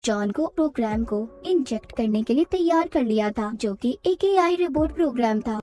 John को programme को inject करने के लिए तैयार कर लिया था, जो कि एक एआई रोबोट प्रोग्राम था।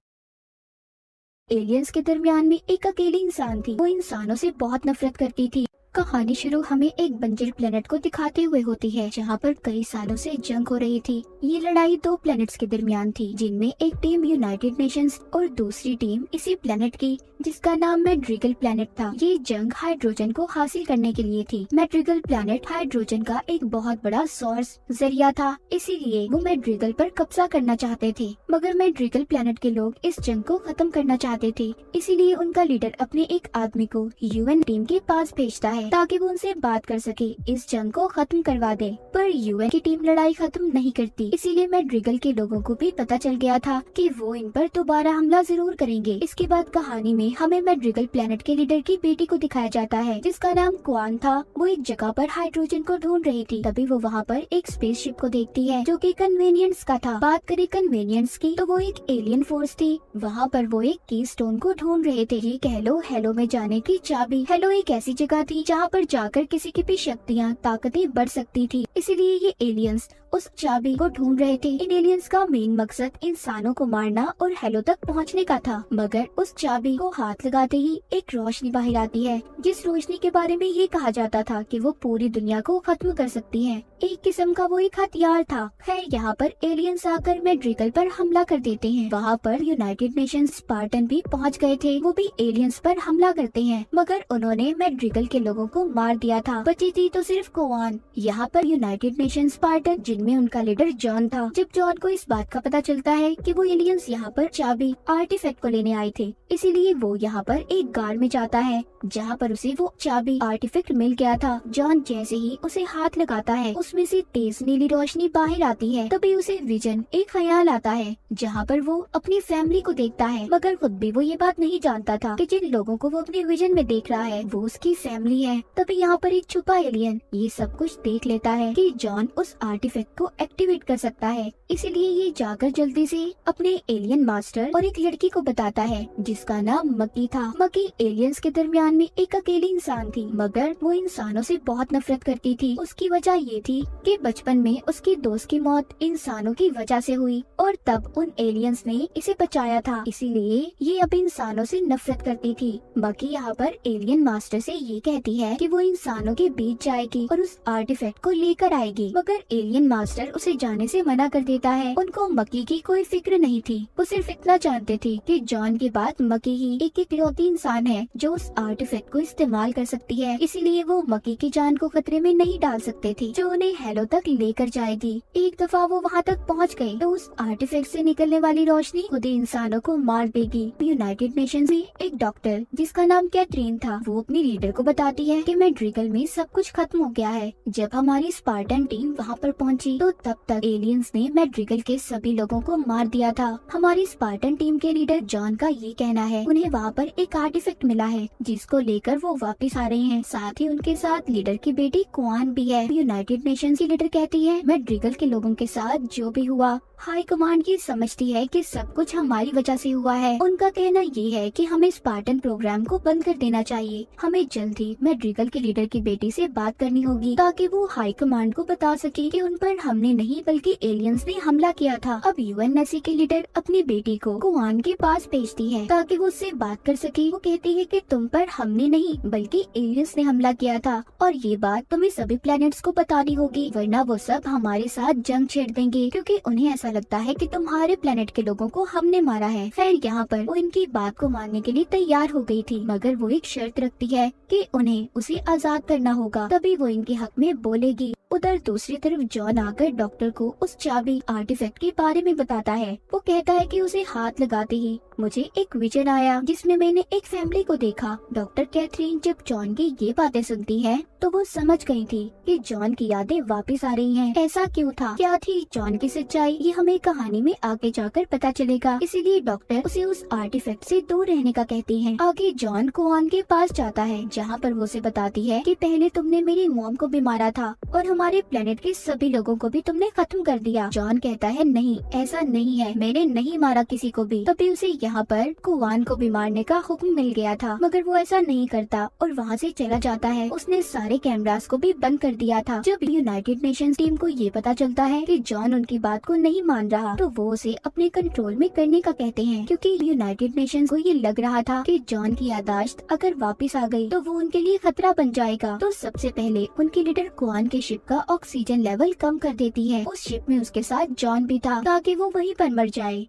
एलियंस के दरमियान में एक अकेली इंसान थी। वो इंसानों से बहुत नफरत करती थी। कहानी शुरू हमें एक बंजर प्लेनेट को दिखाते हुए होती है, जहाँ पर कई सालों से जंग हो रही थी। ये लड़ाई दो प्लेनेट्स के दरमियान थी, जिनमें एक टीम यूनाइटेड नेशंस और दूसरी टीम इसी प्लेनेट की, जिसका नाम मैड्रिगल प्लेनेट था। ये जंग हाइड्रोजन को हासिल करने के लिए थी। मैड्रिगल प्लेनेट हाइड्रोजन का एक बहुत बड़ा सोर्स जरिया था, इसीलिए वो मैड्रिगल पर कब्जा करना चाहते थे। मगर मैड्रिगल प्लेनेट के लोग इस जंग को खत्म करना चाहते थे, इसीलिए उनका लीडर अपने एक आदमी को यूएन टीम के पास भेजता है ताकि वो उनसे बात कर सके, इस जंग को खत्म करवा दे। पर यूएन की टीम लड़ाई खत्म नहीं करती, इसीलिए मैड्रिगल के लोगों को भी पता चल गया था कि वो इन पर दोबारा हमला जरूर करेंगे। इसके बाद कहानी में हमें मैड्रिगल प्लेनेट के लीडर की बेटी को दिखाया जाता है, जिसका नाम क्वान था। वो एक जगह पर हाइड्रोजन को ढूंढ रही थी। तभी वो वहाँ पर एक स्पेसशिप को देखती है, जो कि कन्वेनियंस का था। बात करें कन्वेनियंस की, तो वो एक एलियन फोर्स थी। वहाँ पर वो एक की स्टोन को ढूंढ रहे थे। ये कह लो हेलो में जाने की चाबी। हेलो एक ऐसी जगह थी जहाँ पर जाकर किसी की भी शक्तियाँ ताकतें बढ़ सकती थी, इसीलिए ये एलियंस उस चाबी को ढूंढ रहे थे। इन एलियंस का मेन मकसद इंसानों को मारना और हेलो तक पहुंचने का था। मगर उस चाबी को हाथ लगाते ही एक रोशनी बाहर आती है, जिस रोशनी के बारे में ये कहा जाता था कि वो पूरी दुनिया को खत्म कर सकती है। एक किस्म का वो एक हथियार था। खैर यहाँ पर एलियंस आकर मैड्रिगल पर हमला कर देते हैं। वहाँ पर यूनाइटेड नेशंस स्पार्टन भी पहुँच गए थे। वो भी एलियंस पर हमला करते हैं, मगर उन्होंने मैड्रिगल के लोगों को मार दिया था। बची थी तो सिर्फ कोवान। यहाँ पर यूनाइटेड नेशन स्पार्टन, जिनमें उनका लीडर जॉन था। जब जॉन को इस बात का पता चलता है कि वो एलियंस यहाँ पर चाबी आर्टिफैक्ट को लेने आए थे, इसीलिए वो यहाँ पर एक गार में जाता है, जहाँ पर उसे वो चाबी आर्टिफैक्ट मिल गया था। जॉन जैसे ही उसे हाथ लगाता है, उसमें से तेज नीली रोशनी बाहर आती है। तभी उसे विजन, एक ख्याल आता है, जहाँ पर वो अपनी फैमिली को देखता है। मगर खुद भी वो ये बात नहीं जानता था कि जिन लोगों को वो अपने विजन में देख रहा है वो उसकी फैमिली है। तभी यहाँ पर एक छुपा एलियन ये सब कुछ देख लेता है कि जॉन उस आर्टिफैक्ट को एक्टिवेट कर सकता है, इसीलिए ये जाकर जल्दी से अपने एलियन मास्टर और एक लड़की को बताता है, जिसका नाम मकी था। मकी एलियंस के दरमियान में एक अकेली इंसान थी, मगर वो इंसानों से बहुत नफरत करती थी। उसकी वजह ये थी कि बचपन में उसकी दोस्त की मौत इंसानों की वजह से हुई और तब उन एलियंस ने इसे बचाया था, इसीलिए ये अब इंसानों से नफरत करती थी। मकी यहाँ पर एलियन मास्टर से ये कहती है कि वो इंसानों के बीच जाएगी और उस आर्टिफैक्ट को लेकर आएगी, मगर एलियन मास्टर उसे जाने से मना कर देता है। उनको मकी की कोई फिक्र नहीं थी, वो सिर्फ इतना जानते थे कि जॉन के बाद मकी ही एक इकलौती इंसान है जो उस आर्टिफैक्ट को इस्तेमाल कर सकती है, इसीलिए वो मकी की जान को खतरे में नहीं डाल सकते थे, जो उन्हें हेलो तक लेकर जाएगी। एक दफा वो वहाँ तक पहुँच गयी तो उस आर्टिफैक्ट से निकलने वाली रोशनी खुद ही इंसानों को मार देगी। यूनाइटेड नेशंस में एक डॉक्टर, जिसका नाम कैथरीन था, वो अपनी लीडर को बताती है कि मैड्रिगल में सब कुछ खत्म हो गया है। जब हमारी स्पार्टन टीम वहाँ पर पहुँची तो तब तक एलियंस ने मैड्रिगल के सभी लोगों को मार दिया था। हमारी स्पार्टन टीम के लीडर जॉन का ये कहना है उन्हें वहाँ पर एक आर्टिफैक्ट मिला है, जिसको लेकर वो वापस आ रहे हैं। साथ ही उनके साथ लीडर की बेटी क्वान भी है। यूनाइटेड नेशंस की लीडर कहती है मैड्रिगल के लोगों के साथ जो भी हुआ, हाई कमांड ये समझती है कि सब कुछ हमारी वजह से हुआ है। उनका कहना ये है कि हमें स्पार्टन प्रोग्राम को बंद कर देना चाहिए। हमें जल्द ही मैड्रिगल के लीडर की बेटी से बात करनी होगी ताकि वो हाई कमांड को बता सके कि उन पर हमने नहीं बल्कि एलियंस ने हमला किया था। अब यूएनएससी के लीडर अपनी बेटी को कुआन के पास भेजती है ताकि वो उससे बात कर सके। वो कहती है कि तुम पर हमने नहीं बल्कि एलियंस ने हमला किया था और ये बात तुम्हें सभी प्लैनेट्स को बतानी होगी, वरना वो सब हमारे साथ जंग छेड़ देंगे, क्योंकि उन्हें ऐसा लगता है कि तुम्हारे प्लेनेट के लोगों को हमने मारा है। खैर यहाँ पर वो इनकी बात को मानने के लिए तैयार हो गई थी, मगर वो एक शर्त रखती है कि उन्हें उसे आजाद करना होगा, तभी वो इनके हक में बोलेगी। उधर दूसरी तरफ जॉन आकर डॉक्टर को उस चाबी आर्टिफैक्ट के बारे में बताता है। वो कहता है कि उसे हाथ लगाते ही मुझे एक विजन आया जिसमें मैंने एक फैमिली को देखा। डॉक्टर कैथरीन जब जॉन की ये बातें सुनती है तो वो समझ गई थी कि जॉन की यादें वापस आ रही हैं। ऐसा क्यों था, क्या थी जॉन की सच्चाई, ये हमें कहानी में आगे जाकर पता चलेगा। इसीलिए डॉक्टर उसे उस आर्टिफैक्ट से दूर रहने का कहती है। आगे जॉन कोआन के पास जाता है, जहाँ पर वो उसे बताती है कि पहले तुमने मेरी मॉम को भी मारा था और हमारे प्लेनेट के सभी लोगों को भी तुमने खत्म कर दिया। जॉन कहता है नहीं, ऐसा नहीं है, मैंने नहीं मारा किसी को भी। तभी उसे यहाँ पर कुवान को भी मारने का हुक्म मिल गया था, मगर वो ऐसा नहीं करता और वहाँ से चला जाता है। उसने सारे कैमरास को भी बंद कर दिया था। जब यूनाइटेड नेशंस टीम को ये पता चलता है कि जॉन उनकी बात को नहीं मान रहा, तो वो उसे अपने कंट्रोल में करने का कहते हैं, क्योंकि यूनाइटेड नेशंस को ये लग रहा था कि जॉन की याददाश्त अगर वापस आ गई तो वो उनके लिए खतरा बन जाएगा। तो सबसे पहले उनकी लीडर कुवान के शिप का ऑक्सीजन लेवल कम कर देती है। उस शिप में उसके साथ जॉन भी था ताकि वो वहीं पर मर जाए।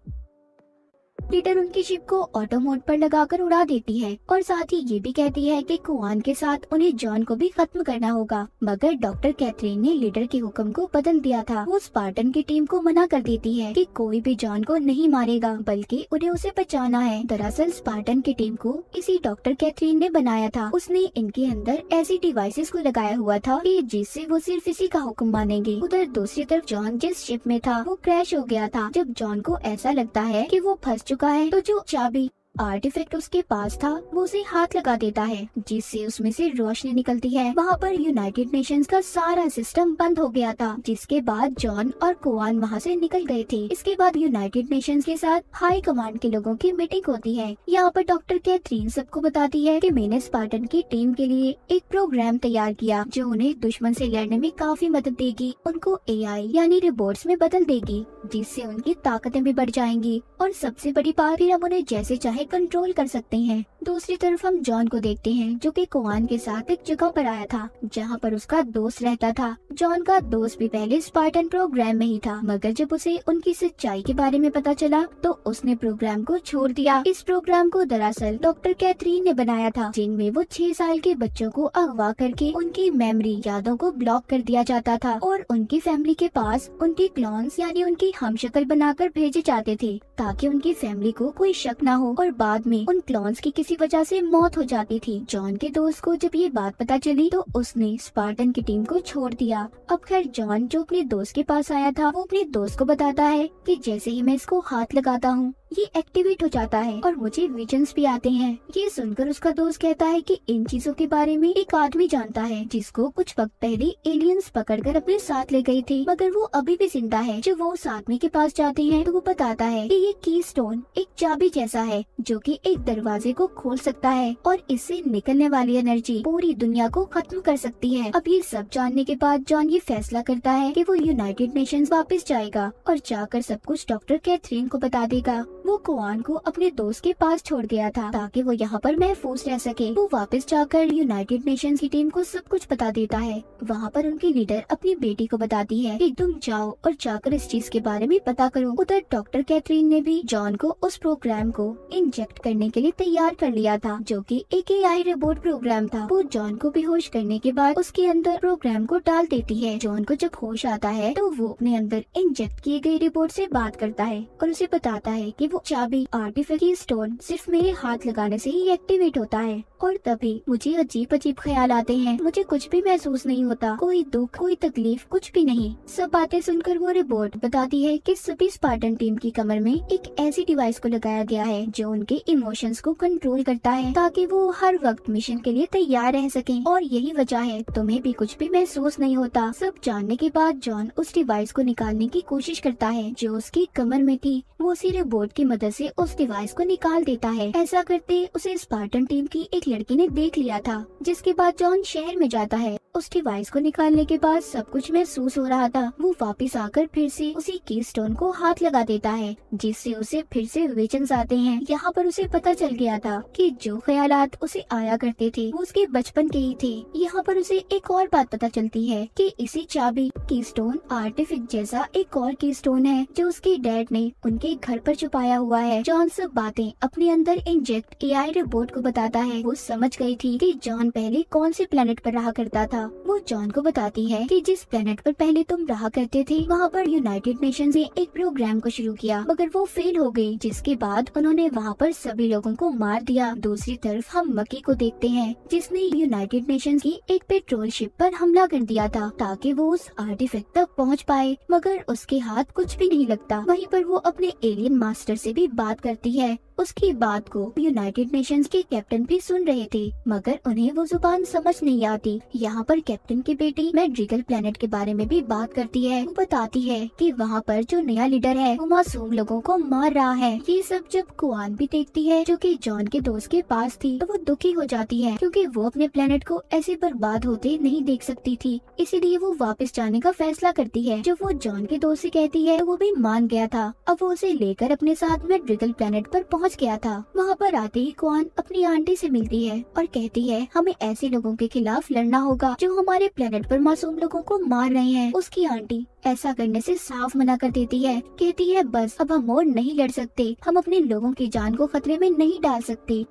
लीडर उनकी शिप को ऑटो मोड पर लगाकर उड़ा देती है और साथ ही ये भी कहती है कि कुवान के साथ उन्हें जॉन को भी खत्म करना होगा, मगर डॉक्टर कैथरीन ने लीडर के हुक्म को बदल दिया था। वो स्पार्टन की टीम को मना कर देती है कि कोई भी जॉन को नहीं मारेगा, बल्कि उन्हें उसे बचाना है। दरअसल स्पार्टन की टीम को इसी डॉक्टर कैथरीन ने बनाया था। उसने इनके अंदर ऐसी डिवाइसेस को लगाया हुआ था कि जिससे वो सिर्फ इसी का हुक्म मानेंगे। उधर दूसरी तरफ जॉन जिस शिप में था वो क्रैश हो गया था। जब जॉन को ऐसा लगता है कि वो फंस चुका है, तो जो चाबी आर्टिफैक्ट उसके पास था वो उसे हाथ लगा देता है, जिससे उसमें से रोशनी निकलती है। वहाँ पर यूनाइटेड नेशंस का सारा सिस्टम बंद हो गया था, जिसके बाद जॉन और कुवान वहाँ से निकल गए थे। इसके बाद यूनाइटेड नेशंस के साथ हाई कमांड के लोगों की मीटिंग होती है। यहाँ पर डॉक्टर कैथरीन सबको बताती है कि मैंने स्पार्टन की टीम के लिए एक प्रोग्राम तैयार किया जो उन्हें दुश्मन से लड़ने में काफी मदद देगी। उनको AI यानी रोबोट्स में बदल देगी, जिससे उनकी ताकतें भी बढ़ जाएंगी और सबसे बड़ी बात, फिर हम उन्हें जैसे चाहे कंट्रोल कर सकते हैं। दूसरी तरफ हम जॉन को देखते हैं जो कि कुवान के साथ एक जगह पर आया था जहाँ पर उसका दोस्त रहता था। जॉन का दोस्त भी पहले स्पार्टन प्रोग्राम में ही था, मगर जब उसे उनकी सच्चाई के बारे में पता चला तो उसने प्रोग्राम को छोड़ दिया। इस प्रोग्राम को दरअसल डॉक्टर कैथरीन ने बनाया था, जिनमें वो 6 साल के बच्चों को अगवा करके उनकी मेमोरी यादों को ब्लॉक कर दिया जाता था और उनकी फैमिली के पास उनके क्लोन्स यानी उनकी हमशक्ल बनाकर भेजे जाते थे, ताकि उनकी फैमिली को कोई शक न हो और बाद में उन क्लोन्स की किसी वजह से मौत हो जाती थी। जॉन के दोस्त को जब ये बात पता चली तो उसने स्पार्टन की टीम को छोड़ दिया। अब खैर जॉन जो अपने दोस्त के पास आया था वो अपने दोस्त को बताता है कि जैसे ही मैं इसको हाथ लगाता हूँ ये एक्टिवेट हो जाता है और मुझे विजन्स भी आते हैं। ये सुनकर उसका दोस्त कहता है कि इन चीजों के बारे में एक आदमी जानता है जिसको कुछ वक्त पहले एलियंस पकड़कर अपने साथ ले गए थे, मगर वो अभी भी जिंदा है। जब वो उस आदमी के पास जाते हैं तो वो बताता है कि ये की स्टोन एक चाबी जैसा है जो कि एक दरवाजे को खोल सकता है और इससे निकलने वाली एनर्जी पूरी दुनिया को खत्म कर सकती है। अब ये सब जानने के बाद जॉन ये फैसला करता है कि वो यूनाइटेड नेशंस वापस जाएगा और जाकर सब कुछ डॉक्टर कैथरीन को बता देगा। वो कुवान को अपने दोस्त के पास छोड़ गया था ताकि वो यहाँ पर महफूज रह सके। वो वापस जाकर यूनाइटेड नेशंस की टीम को सब कुछ बता देता है। वहाँ पर उनकी लीडर अपनी बेटी को बताती है कि तुम जाओ और जाकर इस चीज के बारे में पता करो। उधर डॉक्टर कैथरीन ने भी जॉन को उस प्रोग्राम को इंजेक्ट करने के लिए तैयार कर लिया था, जो कि एक AI रोबोट प्रोग्राम था। वो जॉन को बेहोश करने के बाद उसके अंदर प्रोग्राम को डाल देती है। जॉन को जब होश आता है तो वो अपने अंदर इंजेक्ट किए गए रोबोट से बात करता है और उसे बताता है कि वो चाबी आर्टिफिशियल स्टोन सिर्फ मेरे हाथ लगाने से ही एक्टिवेट होता है और तभी मुझे अजीब अजीब ख्याल आते हैं। मुझे कुछ भी महसूस नहीं होता, कोई दुख कोई तकलीफ कुछ भी नहीं। सब बातें सुनकर वो रिपोर्ट बताती है कि सभी स्पार्टन टीम की कमर में एक ऐसी डिवाइस को लगाया गया है जो उनके इमोशंस को कंट्रोल करता है ताकि वो हर वक्त मिशन के लिए तैयार रह सकें। और यही वजह है तुम्हें भी कुछ भी महसूस नहीं होता। सब जानने के बाद जॉन उस डिवाइस को निकालने की कोशिश करता है जो उसकी कमर में थी। वो उसी रोबोट की मदद से उस डिवाइस को निकाल देता है। ऐसा करते उसे स्पार्टन टीम की एक लड़की ने देख लिया था, जिसके बाद जॉन शहर में जाता है। उस डिवाइस को निकालने के बाद सब कुछ महसूस हो रहा था। वो वापस आकर फिर से उसी की स्टोन को हाथ लगा देता है, जिससे उसे फिर से विजन्स आते हैं। यहाँ पर उसे पता चल गया था कि जो ख्यालात उसे आया करते थे वो उसके बचपन के ही थे। यहाँ पर उसे एक और बात पता चलती है कि इसी चाबी की स्टोन आर्टिफिक जैसा एक और की स्टोन है जो उसके डैड ने उनके घर पर छुपाया हुआ है। जॉन सब बातें अपने अंदर इंजेक्ट AI रोबोट को बताता है। वो समझ गई थी कि जॉन पहले कौन से प्लेनेट पर रहा करता था। वो जॉन को बताती है कि जिस प्लेनेट पर पहले तुम रहा करते थे वहाँ पर यूनाइटेड नेशंस ने एक प्रोग्राम को शुरू किया, मगर वो फेल हो गई, जिसके बाद उन्होंने वहाँ पर सभी लोगों को मार दिया। दूसरी तरफ हम मक्की को देखते हैं जिसने यूनाइटेड नेशंस की एक पेट्रोल शिप पर हमला कर दिया था ताकि वो उस आर्टिफैक्ट तक पहुँच पाए, मगर उसके हाथ कुछ भी नहीं लगता। वहीं पर वो अपने एलियन मास्टर उससे भी बात करती है। उसकी बात को यूनाइटेड नेशंस के कैप्टन भी सुन रहे थे, मगर उन्हें वो जुबान समझ नहीं आती। यहाँ पर कैप्टन की बेटी मैड्रिगल प्लेनेट के बारे में भी बात करती है। वो बताती है कि वहाँ पर जो नया लीडर है वो मासूम लोगों को मार रहा है। ये सब जब कुआन भी देखती है, जो कि जॉन के दोस्त के पास थी, तो वो दुखी हो जाती है, क्योंकि वो अपने प्लेनेट को ऐसे बर्बाद होते नहीं देख सकती थी। इसीलिए वो वापस जाने का फैसला करती है। जब वो जॉन के दोस्त से कहती है तो वो भी मान गया था। अब वो उसे लेकर अपने साथ मैड्रिगल प्लेनेट पर पहुंच गया था। वहाँ पर आते ही कुआन अपनी आंटी से मिलती है और कहती है हमें ऐसे लोगों के खिलाफ लड़ना होगा जो हमारे प्लेनेट पर मासूम लोगों को मार रहे हैं। उसकी आंटी ऐसा करने से साफ मना कर देती है, कहती है बस अब हम और नहीं लड़ सकते, हम अपने लोगों की जान को खतरे में नहीं डाल सकते।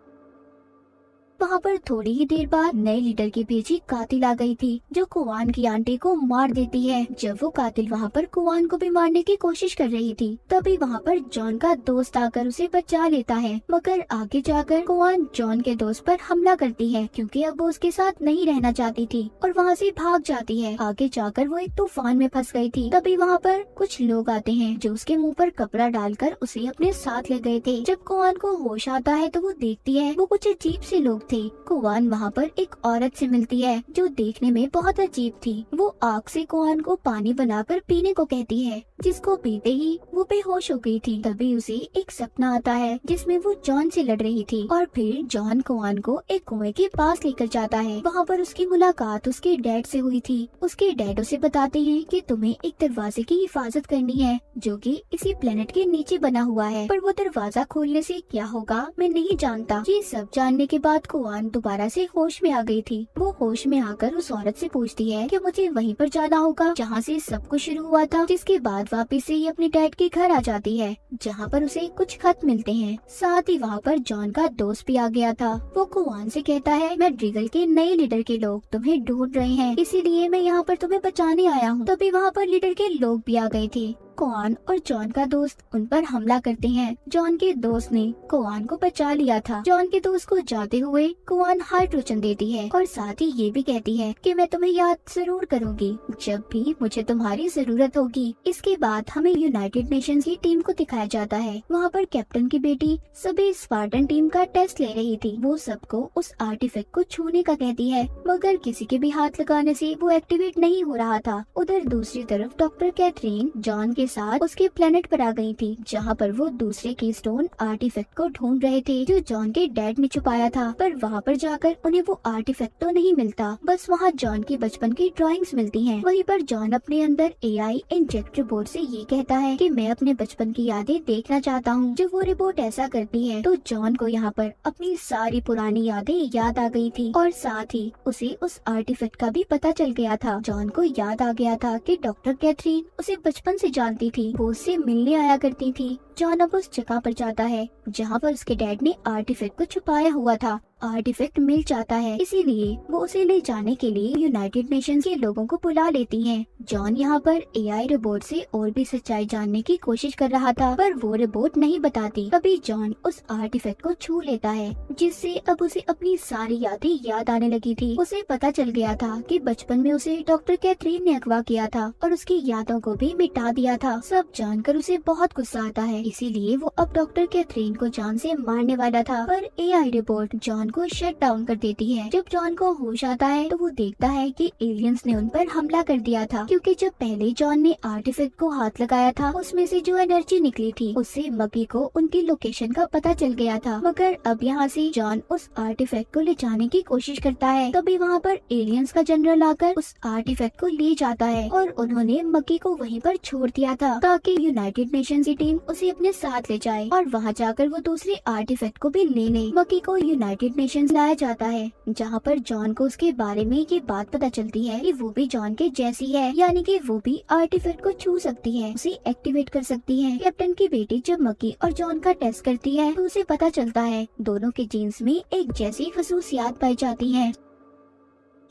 वहाँ पर थोड़ी ही देर बाद नए लीडर की भेजी कातिल आ गई थी, जो कुआन की आंटी को मार देती है। जब वो कातिल वहाँ पर कुआन को भी मारने की कोशिश कर रही थी, तभी वहाँ पर जॉन का दोस्त आकर उसे बचा लेता है। मगर आगे जाकर कुआन जॉन के दोस्त पर हमला करती है, क्योंकि अब वो उसके साथ नहीं रहना चाहती थी और वहाँ से भाग जाती है। आगे जाकर वो एक तूफान में फंस गई थी। तभी वहाँ पर कुछ लोग आते हैं जो उसके मुँह पर कपड़ा डालकर उसे अपने साथ ले गए थे। जब कुआन को होश आता है तो वो देखती है वो कुछ अजीब से लोग थे। कुआन वहाँ पर एक औरत से मिलती है जो देखने में बहुत अजीब थी। वो आग से कुआन को पानी बनाकर पीने को कहती है, जिसको पीते ही वो बेहोश हो गई थी। तभी उसे एक सपना आता है जिसमें वो जॉन से लड़ रही थी और फिर जॉन कुआन को एक कुएं के पास लेकर जाता है। वहाँ पर उसकी मुलाकात उसके डैड से हुई थी। उसके डैड उसे बताते हैं कि तुम्हें एक दरवाजे की हिफाजत करनी है जो कि इसी प्लेनेट के नीचे बना हुआ है, पर वो दरवाजा खोलने से क्या होगा मैं नहीं जानता। ये सब जानने के बाद कुआन दोबारा से होश में आ गई थी। वो होश में आकर उस औरत से पूछती है कि मुझे वहीं पर जाना होगा जहाँ से सब कुछ शुरू हुआ था। जिसके बाद वापस से ही अपने डैड के घर आ जाती है, जहाँ पर उसे कुछ खत मिलते हैं। साथ ही वहाँ पर जॉन का दोस्त भी आ गया था। वो कुआन से कहता है मैड्रिगल के नए लीडर के लोग तुम्हें ढूंढ रहे हैं, इसीलिए मैं यहाँ पर तुम्हें बचाने आया हूँ। तभी वहाँ पर लीडर के लोग भी आ गए थे। कुआन और जॉन का दोस्त उन पर हमला करते हैं। जॉन के दोस्त ने कुआन को बचा लिया था। जॉन के दोस्त को जाते हुए कुआन हाइड्रोजन देती है और साथ ही ये भी कहती है कि मैं तुम्हें याद जरूर करूंगी जब भी मुझे तुम्हारी जरूरत होगी। इसके बाद हमें यूनाइटेड नेशंस की टीम को दिखाया जाता है। वहाँ पर कैप्टन की बेटी सभी स्पार्टन टीम का टेस्ट ले रही थी। वो सबको उस आर्टिफैक्ट को छूने का कहती है, मगर किसी के भी हाथ लगाने से वो एक्टिवेट नहीं हो रहा था। उधर दूसरी तरफ डॉक्टर कैथरीन जॉन के साथ उसके प्लेनेट पर आ गई थी, जहाँ पर वो दूसरे कीस्टोन आर्टिफैक्ट को ढूंढ रहे थे जो जॉन के डैड ने छुपाया था। पर वहाँ पर जाकर उन्हें वो आर्टिफैक्ट तो नहीं मिलता, बस वहाँ जॉन की बचपन की ड्राइंग्स मिलती हैं। वहीं पर जॉन अपने अंदर एआई इंजेक्ट रिपोर्ट से ये कहता है कि मैं अपने बचपन की यादें देखना चाहता हूँ। जब वो रिपोर्ट ऐसा करती है तो जॉन को यहाँ पर अपनी सारी पुरानी यादें याद आ गई थी और साथ ही उसे उस आर्टिफैक्ट का भी पता चल गया था। जॉन को याद आ गया था कि डॉक्टर कैथरीन उसे बचपन से जानती थी, वो उससे मिलने आया करती थी। जॉन अब उस जगह पर जाता है जहाँ पर उसके डैड ने आर्टिफैक्ट को छुपाया हुआ था। आर्टिफैक्ट मिल जाता है, इसीलिए वो उसे ले जाने के लिए यूनाइटेड नेशंस के लोगों को बुला लेती हैं। जॉन यहाँ पर एआई रोबोट से और भी सच्चाई जानने की कोशिश कर रहा था, पर वो रोबोट नहीं बताती। तभी जॉन उस आर्टिफैक्ट को छू लेता है, जिससे अब उसे अपनी सारी यादें याद आने लगी थी। उसे पता चल गया था कि बचपन में उसे डॉक्टर कैथरीन ने अगवा किया था और उसकी यादों को भी मिटा दिया था। सब जानकर उसे बहुत गुस्सा आता है, इसीलिए वो अब डॉक्टर कैथरीन को जान से मारने वाला था, पर एआई रिपोर्ट जॉन को शट डाउन कर देती है। जब जॉन को होश आता है तो वो देखता है कि एलियंस ने उन पर हमला कर दिया था, क्योंकि जब पहले जॉन ने आर्टिफैक्ट को हाथ लगाया था उसमें से जो एनर्जी निकली थी उससे मकी को उनकी लोकेशन का पता चल गया था। मगर अब यहाँ से जॉन उस आर्टिफैक्ट को ले जाने की कोशिश करता है। तभी वहाँ पर एलियंस का जनरल आकर उस आर्टिफैक्ट को ले जाता है और उन्होंने मकी को वहीं पर छोड़ दिया था ताकि यूनाइटेड नेशंस की टीम उसे अपने साथ ले जाए और वहाँ जाकर वो दूसरे आर्टिफैक्ट को भी ले ले। मकी को यूनाइटेड नेशंस लाया जाता है, जहाँ पर जॉन को उसके बारे में ये बात पता चलती है कि वो भी जॉन के जैसी है, यानी कि वो भी आर्टिफैक्ट को छू सकती है, उसे एक्टिवेट कर सकती है। कैप्टन की बेटी जब मकी और जॉन का टेस्ट करती है तो उसे पता चलता है दोनों के जीन्स में एक जैसी खसूसियात पाई जाती है।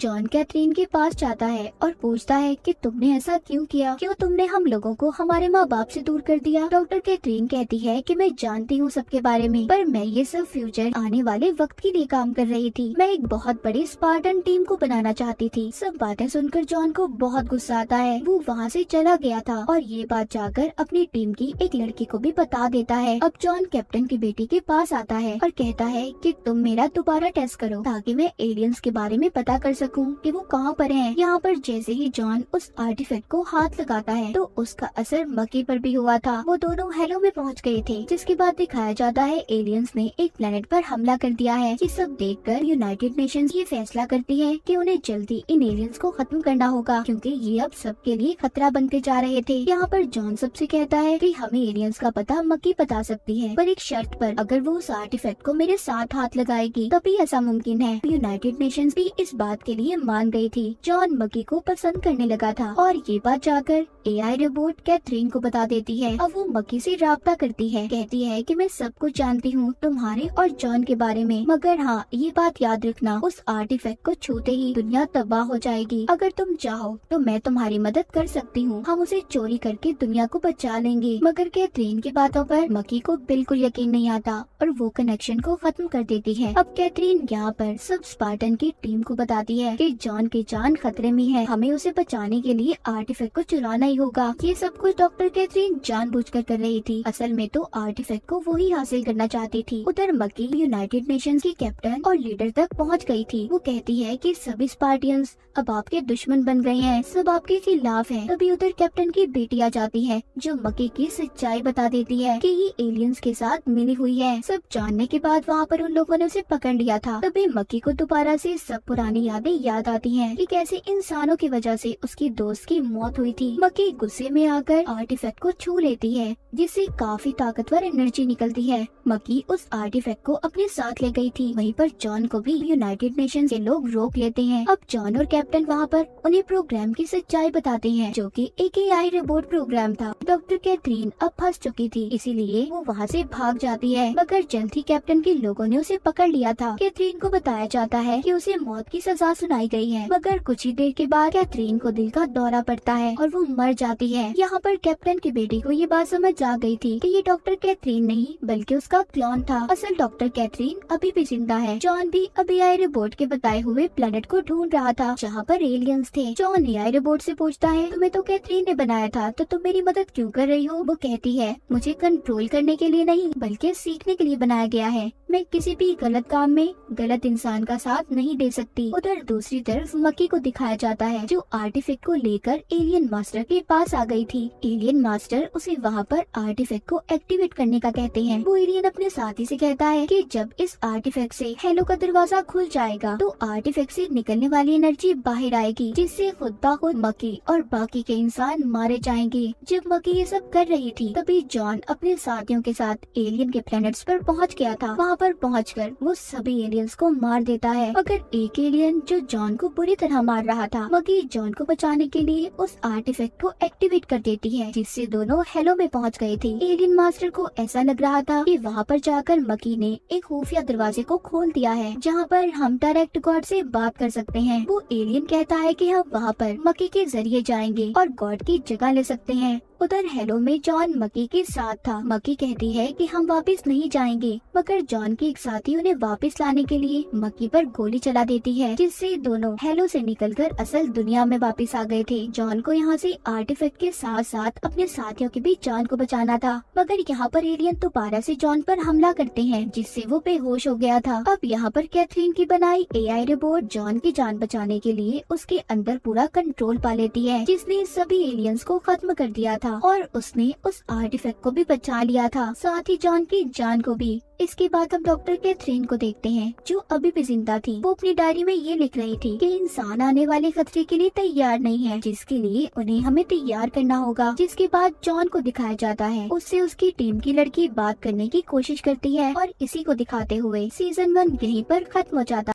जॉन कैथरीन के पास जाता है और पूछता है कि तुमने ऐसा क्यों किया, क्यों तुमने हम लोगों को हमारे माँ बाप से दूर कर दिया। डॉक्टर कैथरीन कहती है कि मैं जानती हूँ सबके बारे में, पर मैं ये सब फ्यूचर आने वाले वक्त के लिए काम कर रही थी। मैं एक बहुत बड़ी स्पार्टन टीम को बनाना चाहती थी। सब बातें सुनकर जॉन को बहुत गुस्सा आता है। वो वहाँ से चला गया था और ये बात जाकर अपनी टीम की एक लड़की को भी बता देता है। अब जॉन कैप्टन की बेटी के पास आता है और कहता है कि तुम मेरा दोबारा टेस्ट करो ताकि मैं एलियंस के बारे में पता कर सकूं कि वो कहाँ पर हैं। यहाँ पर जैसे ही जॉन उस आर्टिफैक्ट को हाथ लगाता है तो उसका असर मकी पर भी हुआ था। वो दोनों हेलो में पहुँच गए थे, जिसके बाद दिखाया जाता है एलियंस ने एक प्लेनेट पर हमला कर दिया है। ये सब देखकर यूनाइटेड नेशंस ये फैसला करती है कि उन्हें जल्दी इन एलियंस को खत्म करना होगा, क्योंकि ये अब सबके लिए खतरा बनते जा रहे थे। यहाँ पर जॉन सबसे कहता है कि हमें एलियंस का पता मकी बता सकती है, पर एक शर्त पर, अगर वो उस आर्टिफैक्ट को मेरे साथ हाथ लगाएगी तभी ऐसा मुमकिन है। यूनाइटेड नेशंस भी इस बात के लिए मान गई थी। जॉन मकी को पसंद करने लगा था और ये बात जाकर एआई रोबोट कैथरीन को बता देती है। अब वो मकी से राब्ता करती है, कहती है कि मैं सब कुछ जानती हूँ तुम्हारे और जॉन के बारे में, मगर हाँ ये बात याद रखना, उस आर्टिफैक्ट को छूते ही दुनिया तबाह हो जाएगी। अगर तुम चाहो तो मैं तुम्हारी मदद कर सकती हूँ, हम उसे चोरी करके दुनिया को बचा लेंगे। मगर कैथरीन की बातों पर मकी को बिल्कुल यकीन नहीं आता और वो कनेक्शन को खत्म कर देती है। अब कैथरीन यहाँ पर सब स्पार्टन की टीम को बताती है कि जॉन की जान खतरे में है, हमें उसे बचाने के लिए आर्टिफैक्ट को चुराना ही होगा। ये सब कुछ डॉक्टर कैथरीन जानबूझकर कर रही थी, असल में तो आर्टिफैक्ट को वो ही हासिल करना चाहती थी। उधर मकी यूनाइटेड नेशंस की कैप्टन और लीडर तक पहुंच गई थी। वो कहती है कि सभी स्पार्टियंस अब आपके दुश्मन बन गए हैं, सब आपके खिलाफ हैं। तभी उधर कैप्टन की बेटी आ जाती है जो मकी की सच्चाई बता देती है कि ये एलियंस के साथ मिली हुई है। सब जानने के बाद वहाँ पर उन लोगों ने उसे पकड़ लिया था। तभी मकी को दोबारा से सब पुरानी यादें याद आती हैं कि कैसे इंसानों की वजह से उसकी दोस्त की मौत हुई थी। मकी गुस्से में आकर आर्टिफैक्ट को छू लेती है, जिससे काफी ताकतवर एनर्जी निकलती है। मकी उस आर्टिफैक्ट को अपने साथ ले गई थी। वहीं पर जॉन को भी यूनाइटेड नेशंस के लोग रोक लेते हैं। अब जॉन और कैप्टन वहाँ पर उन्हें प्रोग्राम की सच्चाई बताते हैं, जो कि एक एआई रोबोट प्रोग्राम था। डॉक्टर कैथरीन अब फंस चुकी थी, इसीलिए वो वहाँ से भाग जाती है, मगर जल्द ही कैप्टन के लोगों ने उसे पकड़ लिया था। कैथरीन को बताया जाता है कि उसे मौत की सजा सुनाई गई है, मगर कुछ ही देर के बाद कैथरीन को दिल का दौरा पड़ता है और वो मर जाती है। यहाँ पर कैप्टन की बेटी को ये बात समझ आ गई थी कि ये डॉक्टर कैथरीन नहीं बल्कि उसका क्लोन था। असल डॉक्टर कैथरीन अभी भी जिंदा है। जॉन भी अब एआई रोबोट के बताए हुए प्लेनेट को ढूंढ रहा था जहाँ पर एलियंस थे। जॉन एआई रोबोट से पूछता है तुम्हें तो कैथरीन ने बनाया था, तो तुम मेरी मदद क्यों कर रही हो? वो कहती है मुझे कंट्रोल करने के लिए नहीं बल्कि सीखने के लिए बनाया गया है। मैं किसी भी गलत काम में गलत इंसान का साथ नहीं दे सकती। उधर दूसरी तरफ मकी को दिखाया जाता है जो आर्टिफैक्ट को लेकर एलियन मास्टर के पास आ गई थी। एलियन मास्टर उसे वहाँ पर आर्टिफैक्ट को एक्टिवेट करने का कहते हैं। वो एलियन अपने साथी से कहता है कि जब इस आर्टिफैक्ट से हेलो का दरवाजा खुल जाएगा तो आर्टिफैक्ट से निकलने वाली एनर्जी बाहर आएगी, जिससे खुद ब खुद मकी और बाकी के इंसान मारे जाएंगे। जब मकी ये सब कर रही थी तभी जॉन अपने साथियों के साथ एलियन के प्लैनेट्स पर पहुँच गया था। वहाँ पर पहुँचकर वो सभी एलियंस को मार देता है, मगर एक एलियन जो जॉन को बुरी तरह मार रहा था, मकी जॉन को बचाने के लिए उस आर्टिफैक्ट को एक्टिवेट कर देती है, जिससे दोनों हेलो में पहुंच गए थे। एलियन मास्टर को ऐसा लग रहा था कि वहाँ पर जाकर मकी ने एक खुफिया दरवाजे को खोल दिया है जहाँ पर हम डायरेक्ट गॉड से बात कर सकते हैं। वो एलियन कहता है कि हम वहाँ पर मकी के जरिए जाएंगे और गॉड की जगह ले सकते हैं। उधर हेलो में जॉन मकी के साथ था। मकी कहती है कि हम वापस नहीं जाएंगे, मगर जॉन के एक साथी उन्हें वापस लाने के लिए मकी पर गोली चला देती है, जिससे दोनों हेलो से निकलकर असल दुनिया में वापस आ गए थे। जॉन को यहाँ से आर्टिफैक्ट के साथ साथ अपने साथियों की भी जान को बचाना था, मगर यहाँ पर एलियन दोबारा से जॉन पर हमला करते हैं, जिससे वो बेहोश हो गया था। अब यहाँ पर कैथरीन की बनाई एआई रोबोट जॉन की जान बचाने के लिए उसके अंदर पूरा कंट्रोल पा लेती है, जिसने सभी एलियंस को खत्म कर दिया था और उसने उस आर्टिफैक्ट को भी बचा लिया था, साथ ही जॉन की जान को भी। इसके बाद हम डॉक्टर कैथरीन को देखते हैं जो अभी भी जिंदा थी। वो अपनी डायरी में ये लिख रही थी कि इंसान आने वाले खतरे के लिए तैयार नहीं है, जिसके लिए उन्हें हमें तैयार करना होगा। जिसके बाद जॉन को दिखाया जाता है, उससे उसकी टीम की लड़की बात करने की कोशिश करती है और इसी को दिखाते हुए सीजन 1 यहीं पर खत्म हो जाता है।